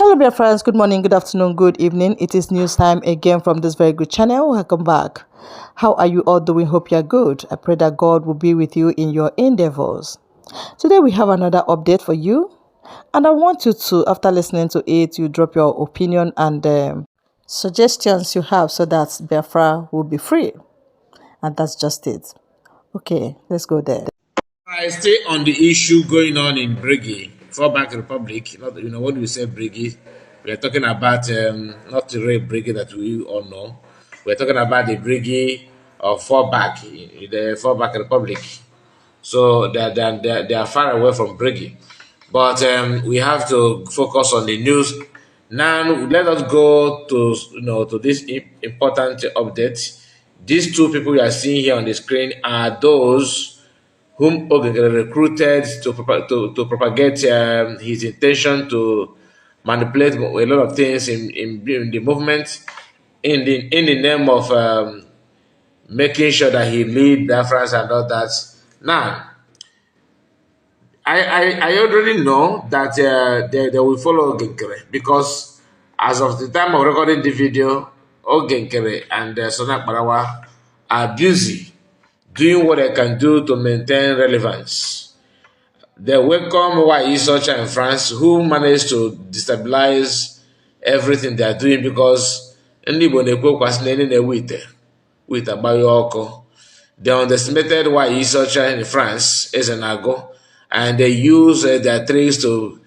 Hello, dear friends. Good morning, good afternoon, good evening. It is news time again from this very good channel. Welcome back. How are you all doing? Hope you're good. I pray that God will be with you in your endeavors. Today, we have another update for you. And I want you to, after listening to it, you drop your opinion and suggestions you have so that Biafra will be free. And that's just it. Okay, let's go there. I stay on the issue going on in Briggy, Fallback Republic. Not, when we say Briggy, we are talking about not the real Briggy that we all know. We're talking about the Briggy of Fallback, the Fallback Republic. So they are far away from Briggy. But we have to focus on the news. Now, let us go to to this important update. These two people you are seeing here on the screen are those whom Ogegere recruited to propagate his intention to manipulate a lot of things in the movement in the name of making sure that he lead the France and all that. Now, I already know that they will follow Ogegere because as of the time of recording the video, Ogegere and Sonak Barawa are busy doing what they can do to maintain relevance. They welcome YE Socha in France, who managed to destabilize everything they are doing because ndị Igbo na-ekwu kwasị na na-ewite wit agbaghị ọkụ. They underestimated YE Socha in France, Ezenago, and they use their tricks to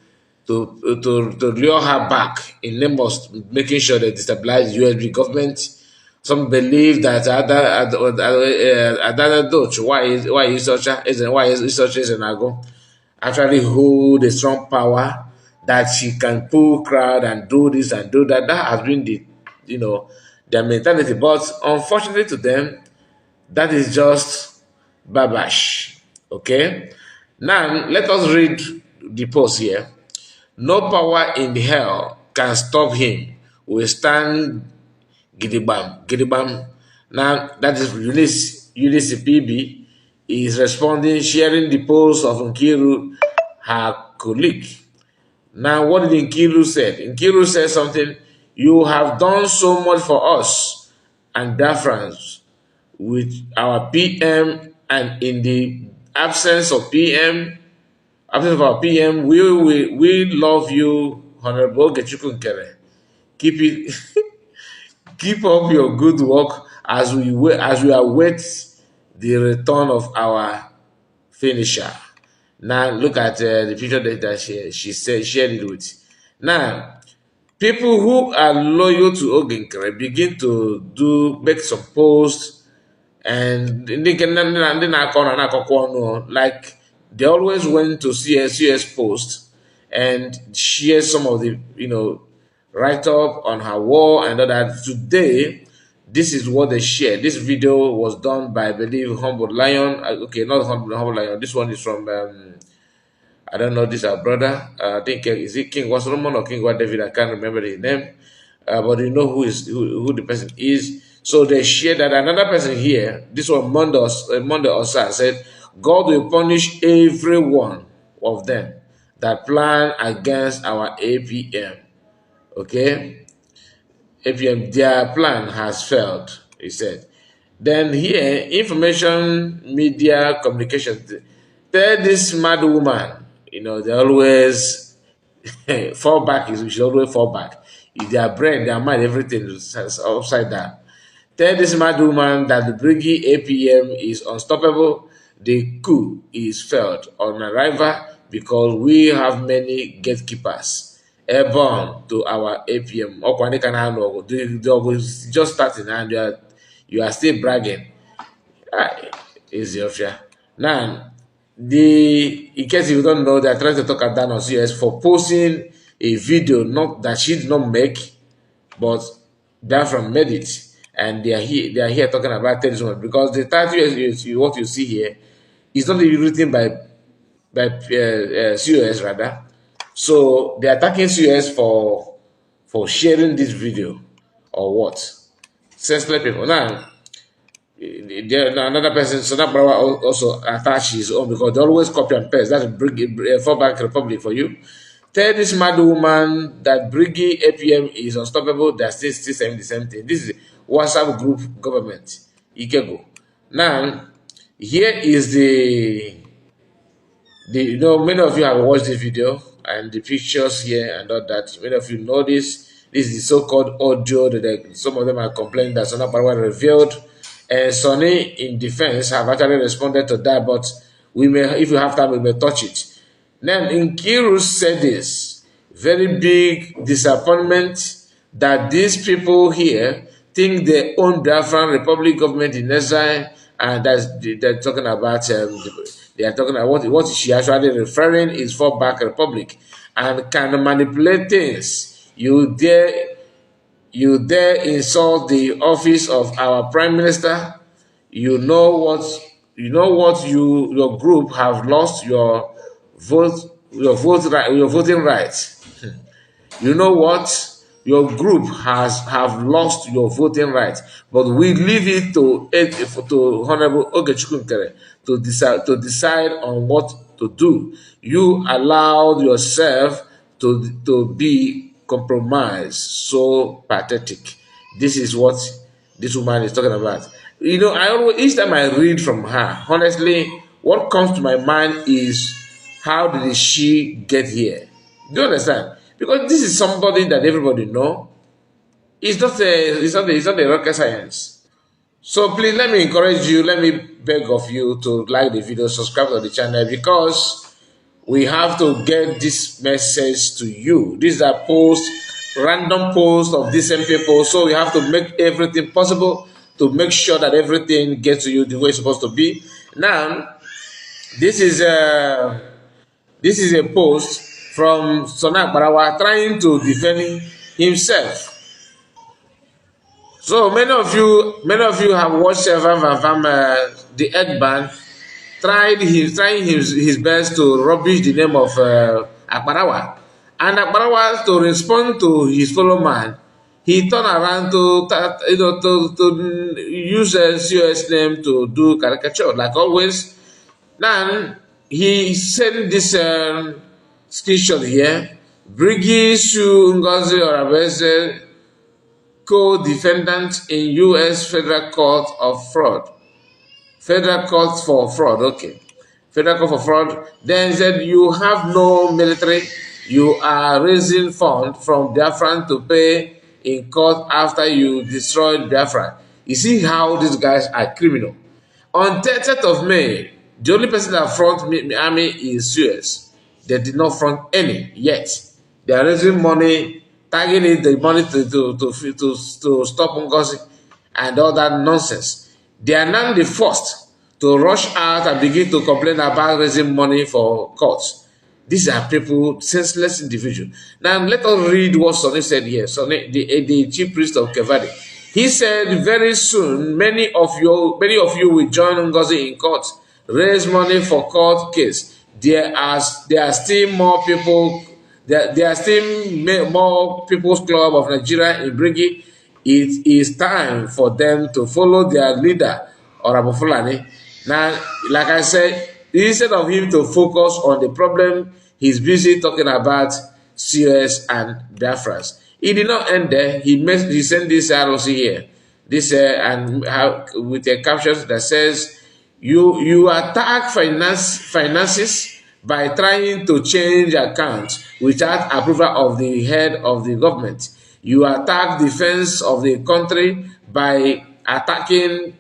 lure her back in name of making sure they destabilize the USB government. Some believe that Adana Dutch, YE Socha, Ezenago, actually hold a strong power that she can pull crowd and do this and do that. That has been their mentality. But unfortunately to them, that is just babash. Okay? Now let us read the post here. No power in hell can stop him. We stand Gidibam. Gidibam. Now that is Eunice PB is responding, sharing the post of Nkiru, her colleague. Now, what did Nkiru say? Nkiru said something, you have done so much for us and Biafrans with our PM, and in the absence of our PM, we love you, Honorable Gechukwu Nkere. Keep it keep up your good work as we await the return of our finisher. Now look at the picture that she said shared it with. Now, people who are loyal to Oginkere begin to make some posts and like they always went to CS post and share some of the write up on her wall and all that. Today, this is what they shared. This video was done by, I believe, Humble Lion. Okay, not Humble Lion. This one is from I don't know. This our brother. I think is it King was Solomon or King what David? I can't remember his name. But you know who the person is. So they shared that another person here. This one Monday Osa said, God will punish every one of them that plan against our APM. Okay, APM, their plan has failed, he said. Then here, information, media, communication. Tell this mad woman, they always fall back. We should always fall back. If their brain, their mind, everything is upside down. Tell this mad woman that the Briggy APM is unstoppable. The coup is failed on arrival because we have many gatekeepers airborne to our APM. The just starting and you are still bragging. Easy of ya. Now, in case you don't know, they're trying to talk at Dan on CS for posting a video not that she did not make, but Biafra made it, and they are here talking about terrorism because the title is what you see here is not even written by COS rather. So they're attacking COS for sharing this video or what? Senseless people. Now, another person, Sana Brawa also attached his own because they always copy and paste. That's a Fallback Republic for you. Tell this mad woman that bringing APM is unstoppable. They're still saying the same thing. This is WhatsApp group government. Ikego. Now, here is many of you have watched the video and the pictures here and all that. Many of you know this. This is the so-called audio that some of them are complaining that Sona Parawa revealed. And Sonny, in defense, have actually responded to that, but we may, if you have time, we may touch it. Then Nkiru said this very big disappointment that these people here think they own Biafran Republic government in exile, and they're talking about they are talking about what she actually referring is for back republic and can manipulate things. You dare insult the office of our prime minister. Your group have lost your voting rights. You know what? Your group have lost your voting rights, but we leave it to Honorable Ogechukwu to decide on what to do. You allowed yourself to be compromised. So pathetic. This is what this woman is talking about. Each time I read from her, honestly, what comes to my mind is how did she get here? Do you understand? Because this is somebody that everybody know. It's not a rocket science. So please let me encourage you, let me beg of you to like the video, subscribe to the channel, because we have to get this message to you. These are random posts of these same people. So we have to make everything possible to make sure that everything gets to you the way it's supposed to be. Now, this is a post from Sona Barawa trying to defend himself. So many of you have watched the Eggman trying his best to rubbish the name of Akbarawa. And Akbarawa, to respond to his fellow man, he turned around to use a COS name to do caricature, like always. Now, he sent this screenshot here. Briggy Shu Ngozi Orabese, co-defendant in U.S. Federal Court of Fraud. Federal Court for Fraud, okay. Federal Court for Fraud. Then he said, you have no military. You are raising funds from Biafran to pay in court after you destroyed Biafran. You see how these guys are criminal. On 30th of May, the only person that front the army is US. They did not front any yet. They are raising money, targeting the money to stop Ngozi and all that nonsense. They are now the first to rush out and begin to complain about raising money for courts. These are people, senseless individuals. Now let us read what Sonny said here. Sonny, the chief priest of Kevadi. He said, very soon, many of you will join Ngozi in court, raise money for court case. There are still more people. There are still more People's Club of Nigeria in Brigi. It is time for them to follow their leader, Honorable Fulani. Now, like I said, instead of him to focus on the problem, he's busy talking about CS and Biafras. He did not end there. He sent this ROC here. This with a caption that says, you attack finances by trying to change accounts without approval of the head of the government. You attack defense of the country by attacking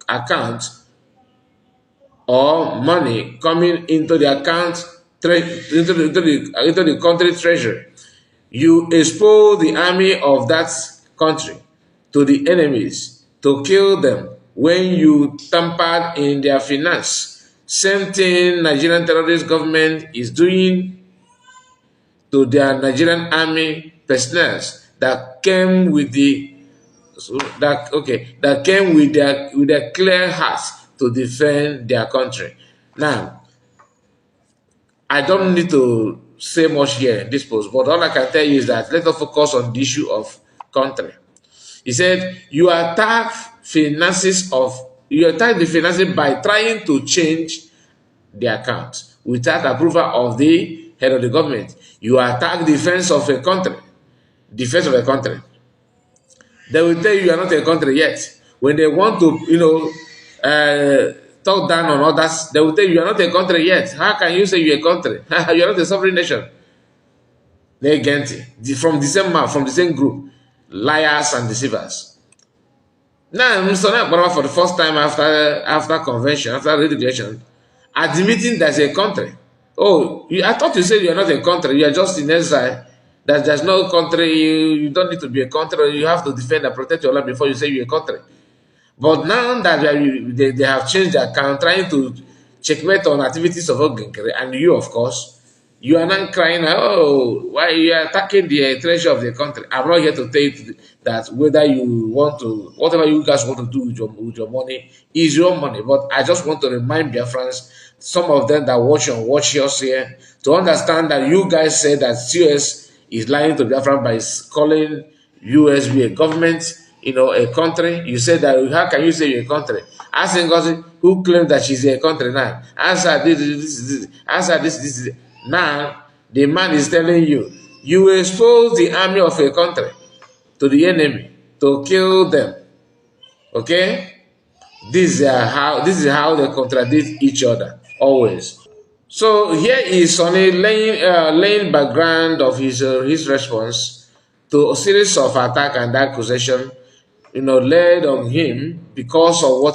accounts or money coming into the account into the country treasury. You expose the army of that country to the enemies to kill them when you tampered in their finance. Same thing Nigerian terrorist government is doing to their Nigerian army personnel that came with their clear hearts to defend their country. Now, I don't need to say much here in this post, but all I can tell you is that let us focus on the issue of country. He said, you attack the finances by trying to change the account without approval of the head of the government. You attack defense of a country, defense of a country. They will tell you are not a country yet. When they want to, talk down on others, they will tell you are not a country yet. How can you say you're a country? You are not a sovereign nation. They get from the same mouth, from the same group, liars and deceivers. Now, Mr. Nakbara, for the first time after convention, after regulation, admitting there's a country. Oh, I thought you said you're not a country, you are just in exile. That there's no country, you don't need to be a country, you have to defend and protect your land before you say you're a country. But now that they have changed their account, trying to checkmate on activities of Oginkere, and you, of course, you are not crying, oh, why you are attacking the treasure of the country. I'm not here to tell you that whether you want to, whatever you guys want to do with your money is your money. But I just want to remind Biafrans, some of them that watch us here, to understand that you guys say that CS is lying to Biafran by calling USB a government, a country. You say that, how can you say you're a country? Ask Ngozi, who claims that she's a country now. Answer this. Answer this. Now, the man is telling you, you expose the army of a country to the enemy to kill them. Okay? This is how they contradict each other always. So here is Sonny laying background of his response to a series of attack and accusation, led on him because of what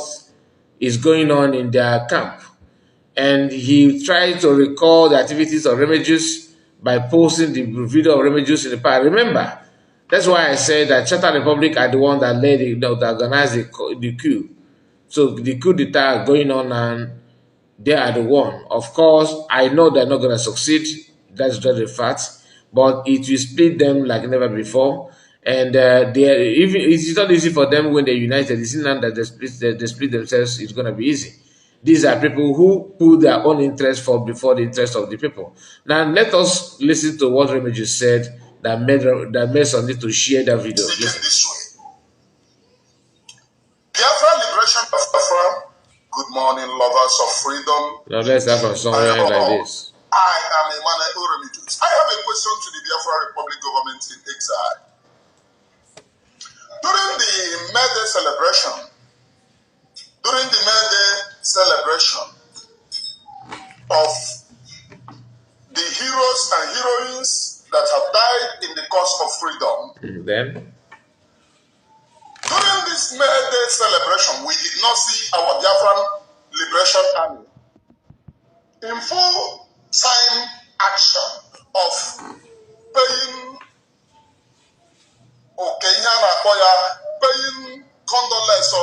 is going on in their camp. And he tried to recall the activities of Remedios by posting the video of Remedios in the past. Remember, that's why I said that Charter Republic are the one that that organized the coup. So the coup d'etat going on, and they are the one. Of course, I know they're not going to succeed. That's just a fact. But it will split them like never before. And even it's not easy for them when they're united. It's not that they split themselves. It's going to be easy. These are people who put their own interest before the interest of the people. Now let us listen to what Remedios said that made Sunday to share that video. Listen. Biafra liberation of Biafra. Good morning, lovers of freedom. Now let's start from somewhere like this. I am Emmanuel Remedios. I have a question to the Biafra Republic government in exile. During the May Day celebration of the heroes and heroines that have died in the cause of freedom. Then? During this May Day celebration, we did not see our Biafran Liberation Army in full-time action of paying condolence or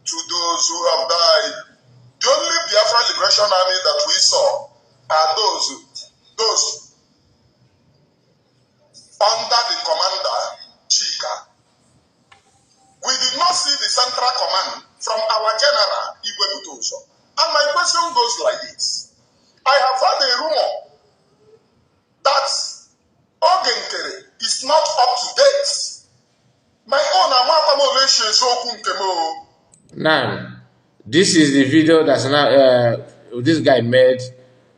to those who have died. The only Biafran Liberation Army that we saw are those under the commander Chika. We did not see the central command from our general Igwe Butoso. And my question goes like this. I have heard a rumor that Ogenkere is not up to date. My own Amatamoleshe Zokunkemo. Now, this is the video that's now this guy made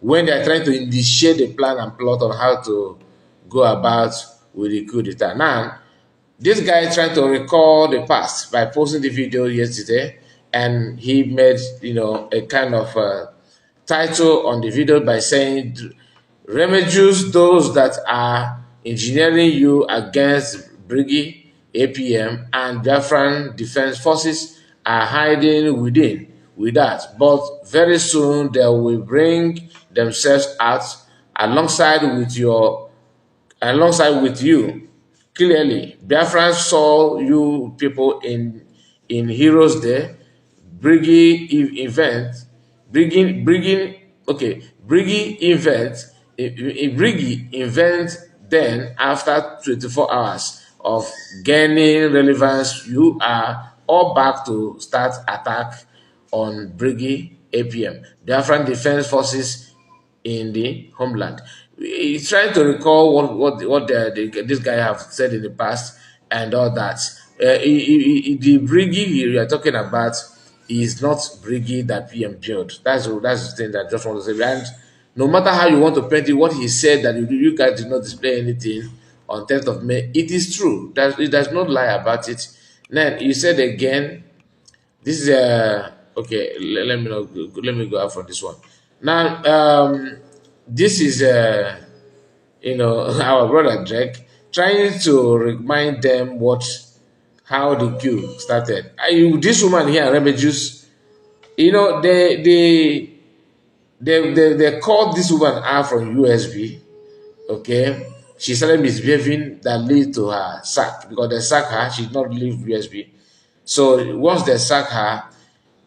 when they are trying to initiate the plan and plot on how to go about with the coup d'etat. Now, this guy is trying to recall the past by posting the video yesterday, and he made a kind of title on the video by saying, "Remedios those that are engineering you against Briggy, APM, and Biafran Defense Forces are hiding with that, but very soon they will bring themselves out alongside with you. Clearly, Biafran saw you people in Heroes Day, bringing event. Then after 24 hours of gaining relevance, you are all back to start attack on Briggy APM, Biafran Defense Forces in the homeland." He's trying to recall what this guy have said in the past and all that. The Briggy you are talking about is not Briggy that PM built. That's the thing that I just want to say. And No matter how you want to paint it, what he said that you guys did not display anything on 10th of May, it is true. It does not lie about it. Then you said again, this is okay. Let me go out from this one. Now, this is our brother Drake trying to remind them how the queue started. This woman here, Rebel Juice, they called this woman out from USB. Okay, she started misbehaving that lead to her sack because they sacked her. She did not leave USB. So once they sacked her,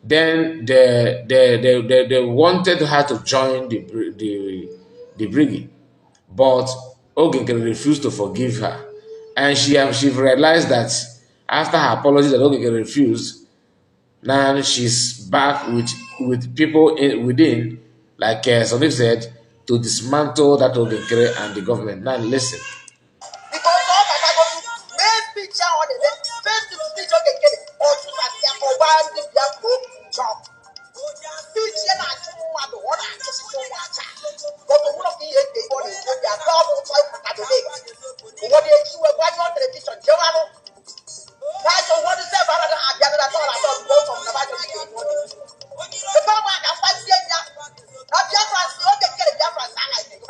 then they wanted her to join the brigade, but Ogekere refused to forgive her, and she realized that after her apology that Ogekere refused, now she's back with people within, like Sonic said, to dismantle that Ogekere and the government. Now listen. Because all that I go to main picture on the first speech of the kid or to for one the job. Speech and I don't want to order to so much. But the one of the eight they want to do their double type at the day. What they do why not television? Joanna. That's what is that rather than I gather that all I don't go from the Bible. The power I can find here. Not the other one, the kid, the other one, I think.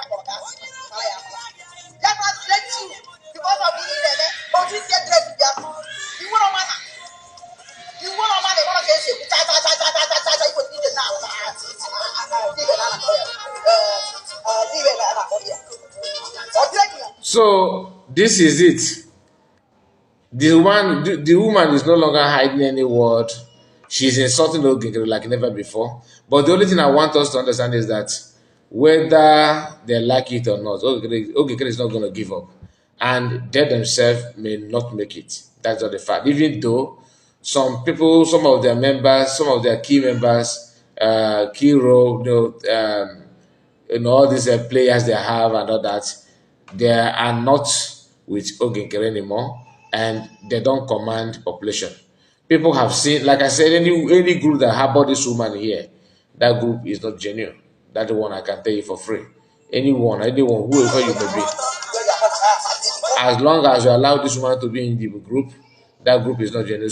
Because of the internet, but you get ready to get you want to man. You want to man, they want to get you. You would need it now. So this is it. The woman is no longer hiding any word. She's insulting Ogekere like never before. But the only thing I want us to understand is that whether they like it or not, Ogekere is not going to give up. And they themselves may not make it. That's not the fact. Even though some people, some of their members, some of their key members, key role, all these players they have and all that, they are not with Ogekere anymore, and they don't command population. People have seen, like I said, any group that harbor this woman here, that group is not genuine. That's the one I can tell you for free. Anyone, whoever you may be, as long as you allow this woman to be in the group, that group is not genuine.